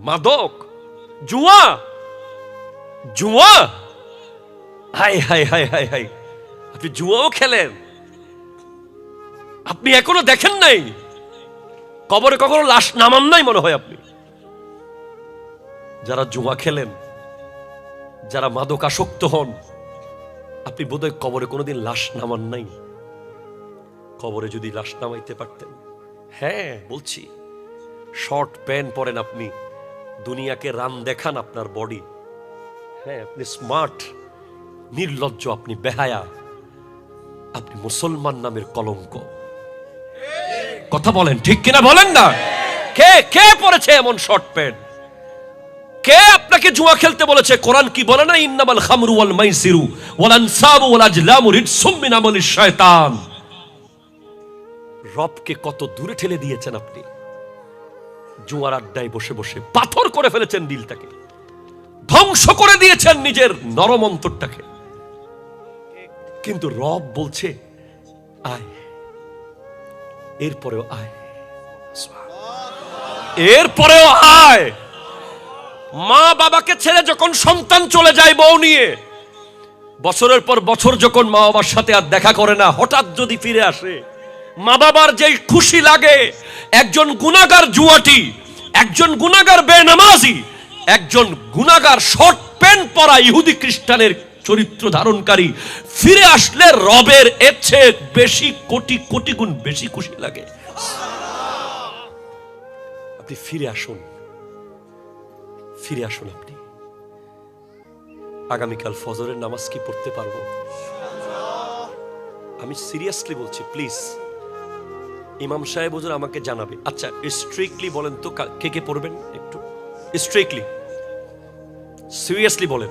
মাদক, জুয়া, জুয়া, high high high high high, আপনি জুয়াও খেলেন? আপনি এখনো দেখেন নাই? কবরে কখনো লাশ নামান নাই মনে হয় আপনি? যারা জুয়া খেলেন, যারা মাদকাসক্ত হন, আপনি বোধহয় কবরে কোনোদিন লাশ নামান নাই। কবরে যদি লাশ নামাইতে পারতেন, হ্যাঁ বলছি, শর্ট প্যান্ট পরেন আপনি, দুনিয়াকে রান দেখান আপনার বডি, হ্যাঁ আপনি স্মার্ট, নির্লজ্জ, আপনি বেহায়া, আপনি মুসলমান নামের কলঙ্ক। কথা বলেন ঠিক কিনা বলেন না? কে কে পড়েছে এমন শর্ট প্যান্ট? কে আপনাকে জুয়া খেলতে বলেছে? কোরআন কি বলে না, ইন্নামাল খামরু ওয়াল মাইসিরু ওয়াল আনসাবু ওয়াল আজলামু রিজসুম মিন আমালিশ শয়তান। রবকে কত দূরে ঠেলে দিয়েছেন আপনি। জুয়ার আড্ডায় বসে বসে পাথর করে ফেলেছেন দিলটাকে, ধ্বংস করে দিয়েছেন নিজের নরম অন্তরটাকে। কিন্তু রব বলছে আয়, এরপরেও আয়, এরপরেও আয়। মা বাবাকে ছেড়ে যখন সন্তান চলে যায় বউ নিয়ে, বছরের পর বছর যখন মা বাবার সাথে আর দেখা করে না, হঠাৎ যদি ফিরে আসে, মা বাবার যেই খুশি লাগে। একজন গুনাহগার জুয়াটি, একজন গুনাহগার বেনামাজি, একজন গুনাহগার শর্ট প্যান্ট পরা ইহুদি খ্রিস্টানের চরিত্র ধারণকারী ফিরে আসলে রবের এর চেয়ে বেশি কোটি কোটি গুণ বেশি খুশি লাগে। আপনি ফিরে আসুন, ফিরে আসুন। আপনি আগামীকাল ফজরের নামাজ কি পড়তে পারবো? আমি সিরিয়াসলি বলছি, প্লিজ ইমাম সাহেব হুজুর আমাকে জানাবে। আচ্ছা স্ট্রিক্টলি বলেন তো কে কে পড়বেন? একটু স্ট্রিক্টলি সিরিয়াসলি বলেন,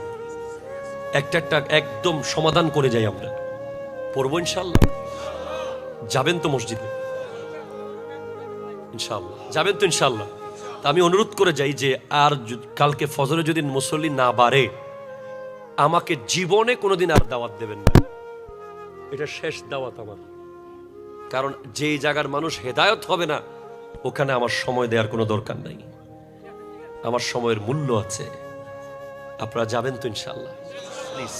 একটা একটা একদম সমাধান করে যাই। আমরা পড়বো ইনশাআল্লাহ? যাবেন তো মসজিদে? ইনশাআল্লাহ যাবেন তো ইনশাআল্লাহ? আমি অনুরোধ করে যাই যে আর কালকে ফজরে যদি মুসল্লি না বাড়ে, আমাকে জীবনে কোনোদিন আর দাওয়াত দেবেন না। এটা শেষ দাওয়াত আমার। কারণ যেই জায়গার মানুষ হেদায়েত হবে না, ওখানে আমার সময় দেওয়ার কোনো দরকার নাই। আমার সময়ের মূল্য আছে। আপনারা যাবেন তো ইনশাআল্লাহ? প্লিজ।